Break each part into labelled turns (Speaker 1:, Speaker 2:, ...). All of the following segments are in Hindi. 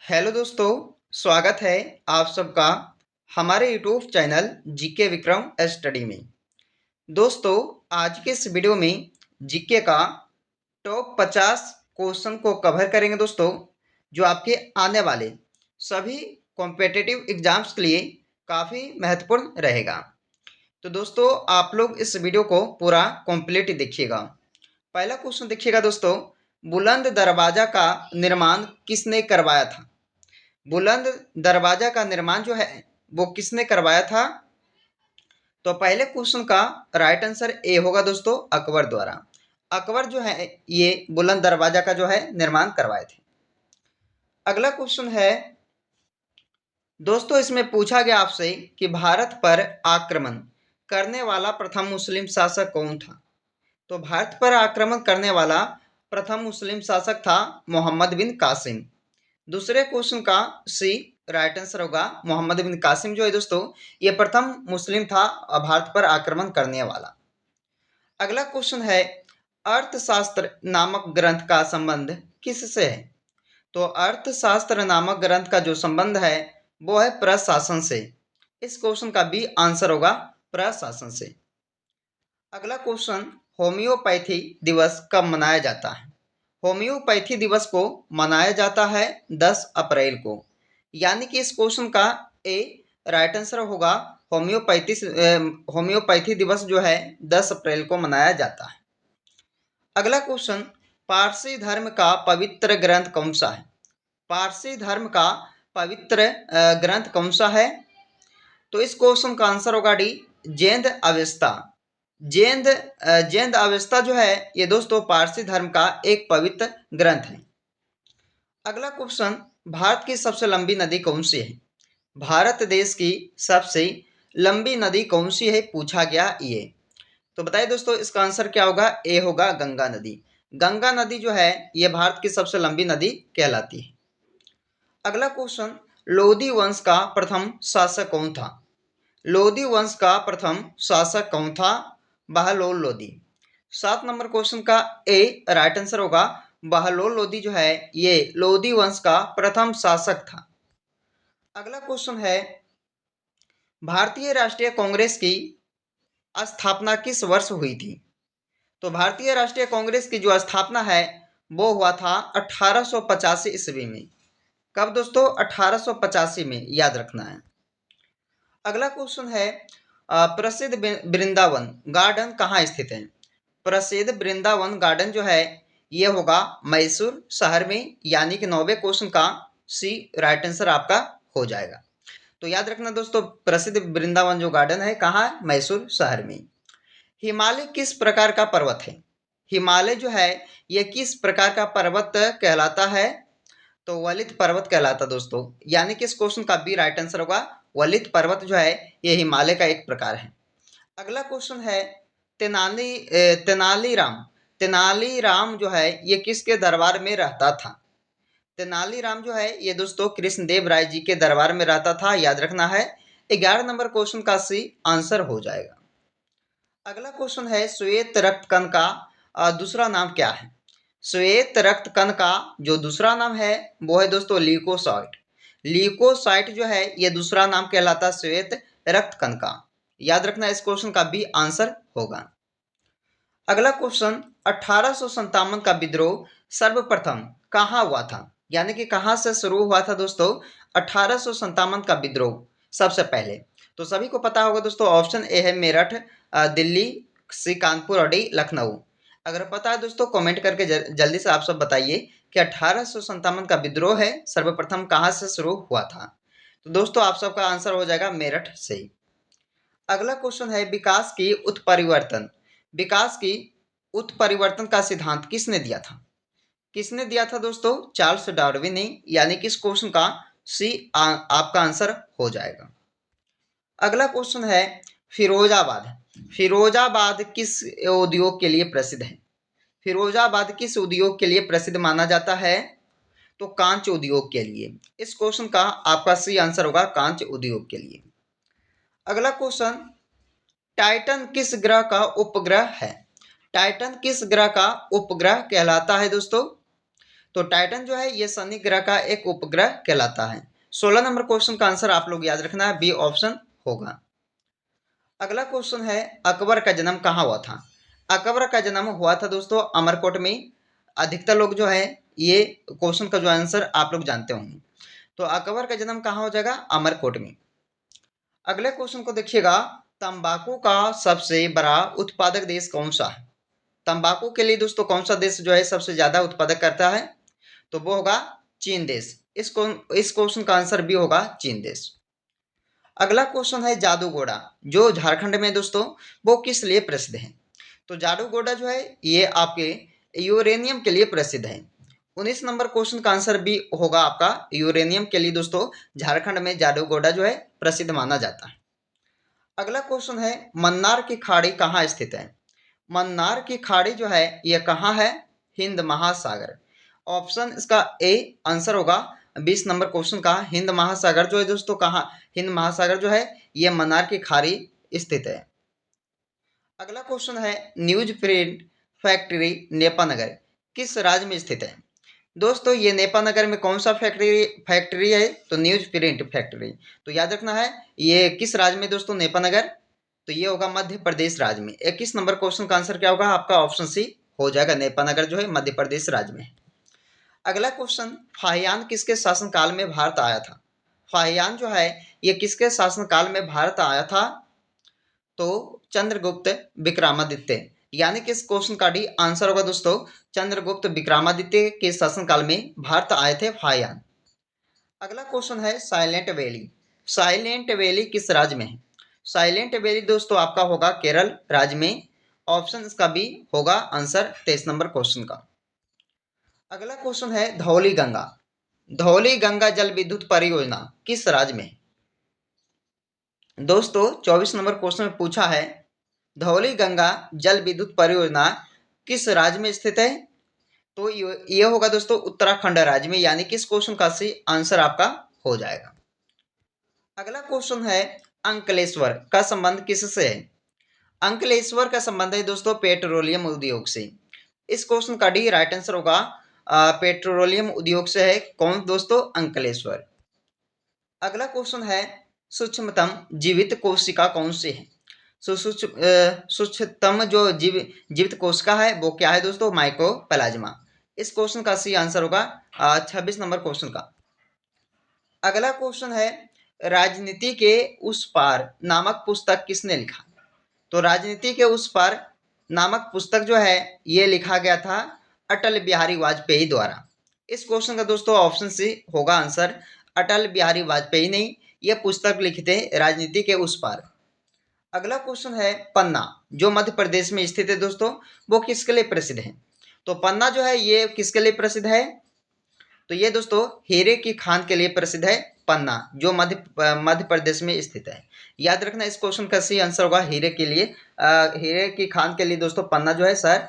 Speaker 1: हेलो दोस्तों, स्वागत है आप सबका हमारे YouTube channel GK Vikram study में। दोस्तों, आज के इस वीडियो में जीके का टॉप 50 क्वेश्चन को कवर करेंगे दोस्तों, जो आपके आने वाले सभी कॉम्पिटिटिव एग्जाम्स के लिए काफ़ी महत्वपूर्ण रहेगा। तो दोस्तों, आप लोग इस वीडियो को पूरा कंप्लीट देखिएगा। पहला क्वेश्चन देखिएगा दोस्तों, बुलंद दरवाजा का निर्माण किसने करवाया था? बुलंद दरवाजा का निर्माण जो है वो किसने करवाया था? तो पहले क्वेश्चन का राइट आंसर ए होगा दोस्तों, अकबर द्वारा। अकबर जो है ये बुलंद दरवाजा का जो है निर्माण करवाए थे। अगला क्वेश्चन है दोस्तों, इसमें पूछा गया आपसे कि भारत पर आक्रमण करने वाला प्रथम मुस्लिम शासक कौन था? तो भारत पर आक्रमण करने वाला प्रथम मुस्लिम शासक था मोहम्मद बिन कासिम। दूसरे क्वेश्चन का सी राइट आंसर होगा। मोहम्मद बिन कासिम जो है दोस्तों ये प्रथम मुस्लिम था भारत पर आक्रमण करने वाला। अगला क्वेश्चन है, अर्थशास्त्र नामक ग्रंथ का संबंध किससे है? तो अर्थशास्त्र नामक ग्रंथ का जो संबंध है वो है प्रशासन से। इस क्वेश्चन का भी आंसर होगा प्रशासन से। अगला क्वेश्चन, होम्योपैथी दिवस कब मनाया जाता है? होम्योपैथी दिवस को मनाया जाता है 10 अप्रैल को। यानी कि इस क्वेश्चन का ए राइट आंसर होगा। होम्योपैथी दिवस जो है 10 अप्रैल को मनाया जाता है। अगला क्वेश्चन, पारसी धर्म का पवित्र ग्रंथ कौन सा है? पारसी धर्म का पवित्र ग्रंथ कौन सा है? तो इस क्वेश्चन का आंसर होगा D, Jain Avesta. Jain Avesta जो है ये दोस्तों पारसी धर्म का एक पवित्र ग्रंथ है। अगला क्वेश्चन, भारत की सबसे लंबी नदी कौन सी है? भारत देश की सबसे लंबी नदी कौन सी है पूछा गया ये। तो बताइए दोस्तों, इसका आंसर क्या होगा? ए होगा गंगा नदी। गंगा नदी जो है ये भारत की सबसे लंबी नदी कहलाती है। अगला क्वेश्चन, लोधी वंश का प्रथम शासक कौन था? लोधी वंश का प्रथम शासक कौन था? बहलोल लोधी। 7 नंबर क्वेश्चन का ए राइट आंसर होगा। बहलोल लोधी जो है ये लोधी वंश का प्रथम शासक था। अगला क्वेश्चन है, भारतीय राष्ट्रीय कांग्रेस की स्थापना किस वर्ष हुई थी? तो भारतीय राष्ट्रीय कांग्रेस की जो स्थापना है वो हुआ था 1885 ईस्वी में। कब दोस्तों? 1885 में, याद रखना है। अगला क्वेश्चन है, प्रसिद्ध वृंदावन गार्डन कहाँ स्थित है? प्रसिद्ध वृंदावन गार्डन जो है ये होगा मैसूर शहर में। यानी कि 9वें क्वेश्चन का सी राइट आंसर आपका हो जाएगा। तो याद रखना दोस्तों, प्रसिद्ध वृंदावन जो गार्डन है कहाँ है? मैसूर शहर में। हिमालय किस प्रकार का पर्वत है? हिमालय जो है ये किस प्रकार का पर्वत कहलाता है? तो वलित पर्वत कहलाता दोस्तों। यानी कि इस क्वेश्चन का भी राइट आंसर होगा। वलित पर्वत जो है ये हिमालय का एक प्रकार है। अगला क्वेश्चन है, तेनालीराम तेनालीराम जो है ये किसके दरबार में रहता था? तेनालीराम जो है ये दोस्तों कृष्णदेव राय जी के दरबार में रहता था, याद रखना है। 11 नंबर क्वेश्चन का सी आंसर हो जाएगा। अगला क्वेश्चन है, श्वेत रक्त कण का दूसरा नाम क्या है? श्वेत रक्त कण का जो दूसरा नाम है वो है दोस्तों ल्यूकोसाइट। ल्यूकोसाइट जो है ये दूसरा नाम कहलाता है श्वेत रक्त कण का। याद रखना, इस क्वेश्चन का भी आंसर होगा। अगला क्वेश्चन, 1857 का विद्रोह सर्वप्रथम कहाँ हुआ था? यानी कि कहाँ से शुरू हुआ था दोस्तों 1857 का विद्रोह सबसे पहले? तो सभी को पता होगा दोस्तों, ऑप्शन ए है मेरठ, दिल्ली, सी कानपुर और डी लखनऊ। अगर पता है दोस्तों कमेंट करके जल्दी से आप सब बताइए कि 1857 का विद्रोह है सर्वप्रथम कहाँ से शुरू हुआ था। तो दोस्तों आप सबका आंसर हो जाएगा मेरठ से ही। अगला क्वेश्चन है, विकास की उत्परिवर्तन का सिद्धांत किसने दिया था? किसने दिया था दोस्तों? चार्ल्स डार्विन ने। यानी कि इस क्वेश्चन का सी आपका आंसर हो जाएगा। अगला क्वेश्चन है, फिरोजाबाद फिरोजाबाद किस उद्योग के लिए प्रसिद्ध है? फिरोजाबाद किस उद्योग के लिए प्रसिद्ध माना जाता है? तो कांच उद्योग के लिए। इस क्वेश्चन का आपका सी आंसर होगा कांच उद्योग के लिए। अगला क्वेश्चन, टाइटन किस ग्रह का उपग्रह है? टाइटन किस ग्रह का उपग्रह कहलाता है दोस्तों? तो टाइटन जो है ये शनि ग्रह का एक उपग्रह कहलाता है। 16 नंबर क्वेश्चन का आंसर आप लोग याद रखना है, बी ऑप्शन होगा। अगला क्वेश्चन है, अकबर का जन्म कहाँ हुआ था? अकबर का जन्म हुआ था दोस्तों अमरकोट में। अधिकतर लोग जो है ये क्वेश्चन का जो आंसर आप लोग जानते होंगे। तो अकबर का जन्म कहाँ हो जाएगा? अमरकोट में। अगले क्वेश्चन को देखिएगा, तंबाकू का सबसे बड़ा उत्पादक देश कौन सा है? तंबाकू के लिए दोस्तों कौन सा देश जो है सबसे ज्यादा उत्पादक करता है? तो वो होगा चीन देश। इस क्वेश्चन का आंसर भी होगा चीन देश। अगला क्वेश्चन है, जादूगोड़ा जो झारखंड में दोस्तों वो किस लिए प्रसिद्ध है? तो जादूगोड़ा जो है ये आपके यूरेनियम के लिए प्रसिद्ध है। 19 नंबर क्वेश्चन का आंसर भी होगा आपका यूरेनियम के लिए दोस्तों झारखंड में जादूगोड़ा जो है प्रसिद्ध माना जाता है। अगला क्वेश्चन है, मन्नार की खाड़ी कहाँ स्थित है? मन्नार की खाड़ी जो है यह कहाँ है? हिंद महासागर। ऑप्शन इसका ए आंसर होगा 20 नंबर क्वेश्चन का। हिंद महासागर जो है दोस्तों कहाँ, हिंद महासागर जो है ये मन्नार की खाड़ी स्थित है। अगला क्वेश्चन है, न्यूज प्रिंट फैक्ट्री नेपानगर किस राज्य में स्थित है? दोस्तों ये नेपानगर में कौन सा फैक्ट्री है? तो न्यूज प्रिंट फैक्ट्री। तो याद रखना है ये किस राज्य में दोस्तों? नेपानगर। तो ये होगा मध्य प्रदेश राज्य में। 21 नंबर क्वेश्चन का आंसर क्या होगा? आपका ऑप्शन सी हो जाएगा, नेपानगर जो है मध्य प्रदेश राज्य में। अगला क्वेश्चन, फाहियान किसके शासनकाल में भारत आया था? फाहियान जो है ये किसके शासनकाल में भारत आया था? तो चंद्रगुप्त विक्रमादित्य, यानी कि इस क्वेश्चन का डी आंसर होगा दोस्तों चंद्रगुप्त विक्रमादित्य के शासनकाल में भारत आए थे फाहियान। अगला क्वेश्चन है, साइलेंट वैली। साइलेंट वैली किस राज्य में है? साइलेंट वैली दोस्तों आपका होगा केरल राज्य में। ऑप्शन इसका बी होगा आंसर 23 नंबर क्वेश्चन का। अगला क्वेश्चन है, धौली गंगा। धौली गंगा जल विद्युत परियोजना किस राज्य में है? दोस्तों 24 नंबर क्वेश्चन में पूछा है, धौली गंगा जल विद्युत परियोजना किस राज्य में स्थित है? तो ये होगा दोस्तों उत्तराखंड राज्य में, यानी कि इस क्वेश्चन का सी आंसर आपका हो जाएगा। अगला क्वेश्चन है, अंकलेश्वर का संबंध किससे है? अंकलेश्वर का संबंध है दोस्तों पेट्रोलियम उद्योग से। इस क्वेश्चन का डी राइट आंसर होगा पेट्रोलियम उद्योग से है कौन दोस्तों? अंकलेश्वर। अगला क्वेश्चन है, सूक्ष्मतम जीवित कोशिका कौन सी है? सूक्ष्मतम जो जीवित कोशिका है वो क्या है दोस्तों? माइकोप्लाज्मा। इस क्वेश्चन का सी आंसर होगा 26 नंबर क्वेश्चन का। अगला क्वेश्चन है, राजनीति के उस पार नामक पुस्तक किसने लिखा? तो राजनीति के उस पार नामक पुस्तक जो है ये लिखा गया था अटल बिहारी वाजपेयी द्वारा। इस क्वेश्चन का दोस्तों ऑप्शन सी होगा आंसर, अटल बिहारी वाजपेयी ने यह पुस्तक लिखी थे राजनीति के उस पार। अगला क्वेश्चन है, पन्ना जो मध्य प्रदेश में स्थित है दोस्तों वो किसके लिए प्रसिद्ध है? तो पन्ना जो है ये किसके लिए प्रसिद्ध है? तो ये दोस्तों हीरे की खान के लिए प्रसिद्ध है पन्ना, जो मध्य प्रदेश में स्थित है। याद रखना इस क्वेश्चन का सही आंसर होगा हीरे के लिए। हीरे की खान के लिए दोस्तों पन्ना जो है सर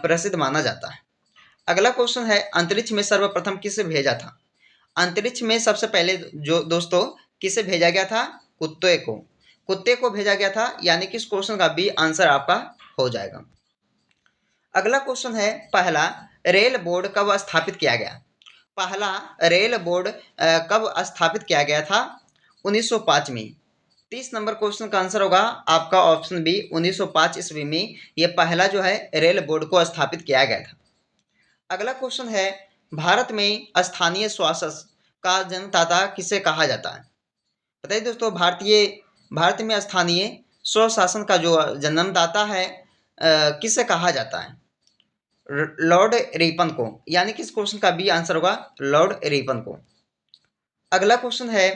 Speaker 1: प्रसिद्ध माना जाता है। अगला क्वेश्चन है, अंतरिक्ष में सर्वप्रथम किसे भेजा था? अंतरिक्ष में सबसे पहले जो दोस्तों किसे भेजा गया था? कुत्ते को। कुत्ते को भेजा गया था, यानी कि इस क्वेश्चन का बी आंसर आपका हो जाएगा। अगला क्वेश्चन है, पहला रेल बोर्ड कब स्थापित किया गया? पहला रेल बोर्ड कब स्थापित किया गया था? 1905 में। 30 नंबर क्वेश्चन का आंसर होगा आपका ऑप्शन बी 1905 ईस्वी में ये पहला जो है रेल बोर्ड को स्थापित किया गया था। अगला क्वेश्चन है, भारत में स्थानीय शासन का जन्मदाता किसे कहा जाता है? बताइए दोस्तों, भारत में स्थानीय स्वशासन का जो जन्मदाता है किसे कहा जाता है? लॉर्ड रिपन को, यानी कि इस क्वेश्चन का बी आंसर होगा लॉर्ड रिपन को। अगला क्वेश्चन है,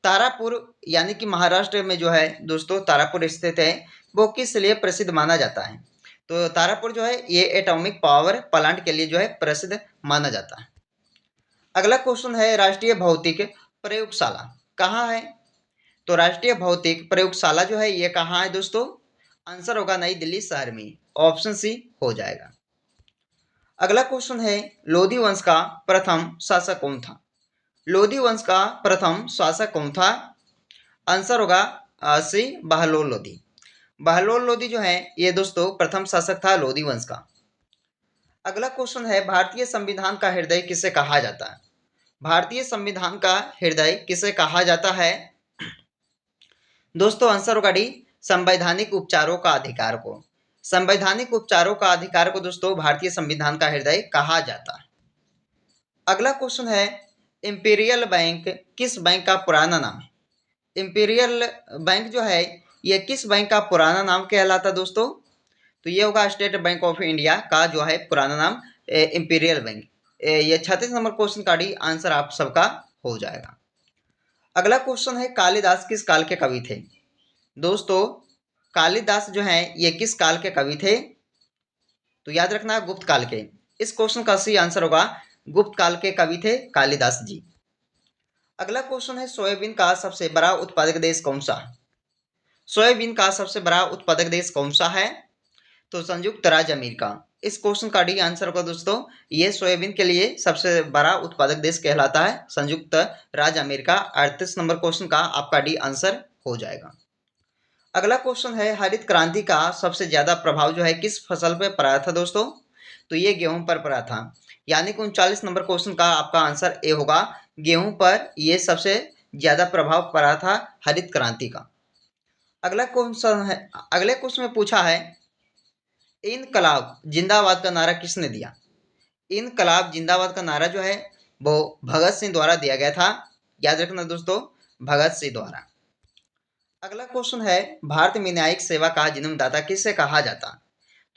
Speaker 1: तारापुर यानी कि महाराष्ट्र में जो है दोस्तों तारापुर स्थित है वो किस लिए प्रसिद्ध माना जाता है? तो तारापुर जो है ये एटॉमिक पावर प्लांट के लिए जो है प्रसिद्ध माना जाता है। अगला क्वेश्चन है, राष्ट्रीय भौतिक प्रयोगशाला कहाँ है? तो राष्ट्रीय भौतिक प्रयोगशाला जो है ये कहाँ है दोस्तों? आंसर होगा नई दिल्ली शहर में। ऑप्शन सी हो जाएगा। अगला क्वेश्चन है, लोधी वंश का प्रथम शासक कौन था? लोधी वंश का प्रथम शासक कौन था? आंसर होगा सी बहलोल लोधी। बहलोल लोधी जो है ये दोस्तों प्रथम शासक था लोधी वंश का। अगला क्वेश्चन है, भारतीय संविधान का हृदय किसे कहा जाता है? भारतीय संविधान का हृदय किसे कहा जाता है? दोस्तों आंसर होगा डी, संवैधानिक उपचारों का अधिकार को। संवैधानिक उपचारों का अधिकार को दोस्तों भारतीय संविधान का हृदय कहा जाता है। अगला क्वेश्चन है, इंपीरियल बैंक किस बैंक का पुराना नाम है? इंपीरियल बैंक जो है ये किस बैंक का पुराना नाम कहलाता है दोस्तों? तो ये होगा स्टेट बैंक ऑफ इंडिया का जो है पुराना नाम इंपीरियल बैंक। ये 36 नंबर क्वेश्चन का डी आंसर आप सबका हो जाएगा। अगला क्वेश्चन है, कालिदास किस काल के कवि थे? दोस्तों कालिदास जो है ये किस काल के कवि थे? तो याद रखना गुप्त काल के। इस क्वेश्चन का सही आंसर होगा गुप्त काल के कवि थे कालिदास जी। अगला क्वेश्चन है, सोयाबीन का सबसे बड़ा उत्पादक देश कौन सा है? सोयाबीन का सबसे बड़ा उत्पादक देश कौन सा है? तो संयुक्त राज्य अमेरिका। इस क्वेश्चन का डी आंसर होगा दोस्तों, ये सोयाबीन के लिए सबसे बड़ा उत्पादक देश कहलाता है संयुक्त राज्य अमेरिका। 38 नंबर क्वेश्चन का आपका डी आंसर हो जाएगा। अगला क्वेश्चन है, हरित क्रांति का सबसे ज्यादा प्रभाव जो है किस फसल पे पड़ा था दोस्तों? तो ये गेहूं पर पड़ा था, यानी कि 39 नंबर क्वेश्चन का आपका आंसर ए होगा, गेहूं पर ये सबसे ज्यादा प्रभाव पड़ा था हरित क्रांति का। अगला क्वेश्चन है, अगले क्वेश्चन में पूछा है, इनकलाब जिंदाबाद का नारा किसने दिया? इनकलाब जिंदाबाद का नारा जो है वो भगत सिंह द्वारा दिया गया था। याद रखना दोस्तों, भगत सिंह द्वारा। अगला क्वेश्चन है, भारत में न्यायिक सेवा का जन्मदाता किसे कहा जाता?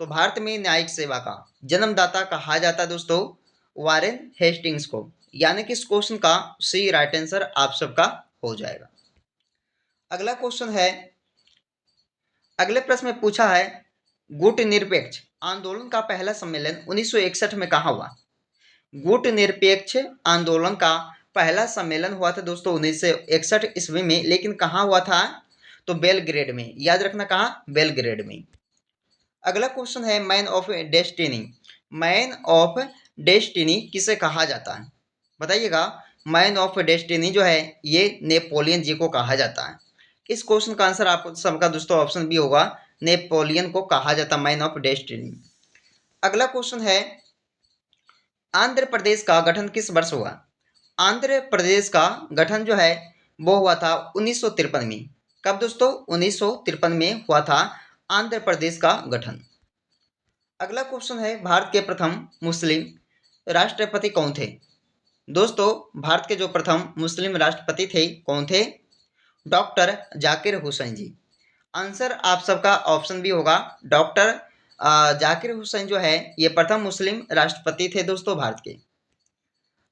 Speaker 1: तो भारत में न्यायिक सेवा का जन्मदाता कहा जाता दोस्तों वारेन हेस्टिंग्स को, यानी कि इस क्वेश्चन का सी राइट आंसर आप सबका हो जाएगा। अगला क्वेश्चन है, अगले प्रश्न में पूछा है, गुट निरपेक्ष आंदोलन का पहला सम्मेलन 1961 में कहाँ हुआ? गुट निरपेक्ष आंदोलन का पहला सम्मेलन हुआ था दोस्तों 1961 ईस्वी में, लेकिन कहाँ हुआ था? तो बेलग्रेड में। याद रखना कहाँ? बेलग्रेड में। अगला क्वेश्चन है, man of destiny. Man of destiny किसे कहा जाता है? बताइएगा। मैन ऑफ डेस्टिनी जो है ये नेपोलियन जी को कहा जाता है। इस क्वेश्चन का आंसर आप सबका दोस्तों ऑप्शन बी होगा, नेपोलियन को कहा जाता मैन ऑफ डेस्टिनी। अगला क्वेश्चन है, आंध्र प्रदेश का गठन किस वर्ष हुआ? आंध्र प्रदेश का गठन जो है वो हुआ था 1953 में। कब दोस्तों? 1953 में हुआ था आंध्र प्रदेश का गठन। अगला क्वेश्चन है, भारत के प्रथम मुस्लिम राष्ट्रपति कौन थे? दोस्तों भारत के जो प्रथम मुस्लिम राष्ट्रपति थे कौन थे? डॉक्टर जाकिर हुसैन जी। आंसर आप सबका ऑप्शन भी होगा, डॉक्टर जाकिर हुसैन जो है ये प्रथम मुस्लिम राष्ट्रपति थे दोस्तों भारत के।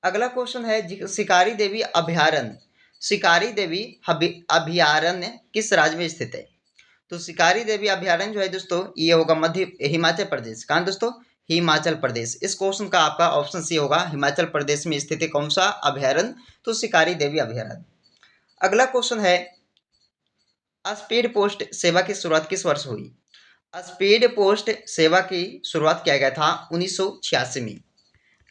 Speaker 1: अगला क्वेश्चन है, शिकारी देवी अभयारण्य, शिकारी देवी अभयारण्य किस राज्य में स्थित है? तो शिकारी देवी अभयारण्य जो है दोस्तों ये होगा मध्य हिमाचल प्रदेश। कहाँ दोस्तों? हिमाचल प्रदेश। इस क्वेश्चन का आपका ऑप्शन सी होगा, हिमाचल प्रदेश में स्थित है कौन सा अभयारण्य? तो शिकारी देवी अभयारण्य। अगला क्वेश्चन है, स्पीड पोस्ट सेवा की शुरुआत किस वर्ष हुई? स्पीड पोस्ट सेवा की शुरुआत किया गया था 1986 में।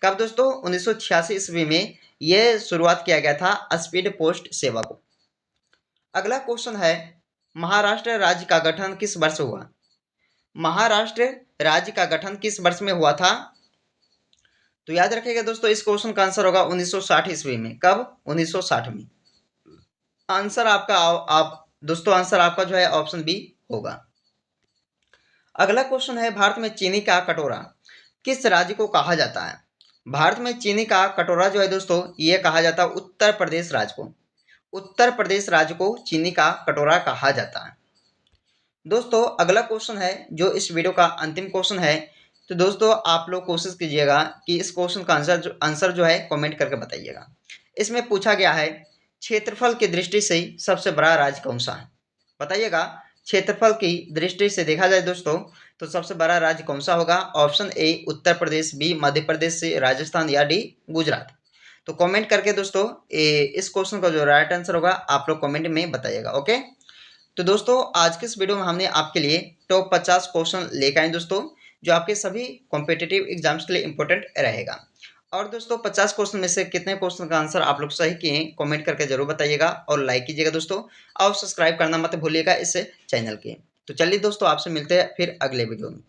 Speaker 1: कब दोस्तों? 1986 ईस्वी में यह शुरुआत किया गया था स्पीड पोस्ट सेवा को। अगला क्वेश्चन है, महाराष्ट्र राज्य का गठन किस वर्ष हुआ? महाराष्ट्र राज्य का गठन किस वर्ष में हुआ था? तो याद रखिएगा दोस्तों, इस क्वेश्चन का आंसर होगा 1960 ईस्वी में। कब? 1960 में। आंसर आपका आप दोस्तों आंसर आपका जो है ऑप्शन बी होगा। अगला क्वेश्चन है, भारत में चीनी का कटोरा किस राज्य को कहा जाता है? भारत में चीनी का कटोरा जो है दोस्तों ये कहा जाता है उत्तर प्रदेश राज्य को। उत्तर प्रदेश राज्य को चीनी का कटोरा कहा जाता है। दोस्तों अगला क्वेश्चन है जो इस वीडियो का अंतिम क्वेश्चन है, तो दोस्तों आप लोग कोशिश कीजिएगा कि इस क्वेश्चन का आंसर जो है कमेंट करके बताइएगा। इसमें पूछा गया है, क्षेत्रफल की दृष्टि से सबसे बड़ा राज्य कौन सा है? बताइएगा। क्षेत्रफल की दृष्टि से देखा जाए दोस्तों तो सबसे बड़ा राज्य कौन सा होगा? Option A Uttar Pradesh, B Madhya Pradesh, से राजस्थान, या डी गुजरात। तो कमेंट करके दोस्तों इस क्वेश्चन का जो राइट आंसर होगा आप लोग कमेंट में बताइएगा। ओके, तो दोस्तों आज के इस वीडियो में हमने आपके लिए टॉप 50 क्वेश्चन लेकर आए दोस्तों, जो आपके सभी कॉम्पिटिटिव एग्जाम्स के लिए इंपॉर्टेंट रहेगा। और दोस्तों 50 क्वेश्चन में से कितने क्वेश्चन का आंसर आप लोग सही किए कमेंट करके जरूर बताइएगा और लाइक कीजिएगा दोस्तों, और सब्सक्राइब करना मत भूलिएगा इस चैनल के। तो चलिए दोस्तों आपसे मिलते हैं फिर अगले वीडियो में।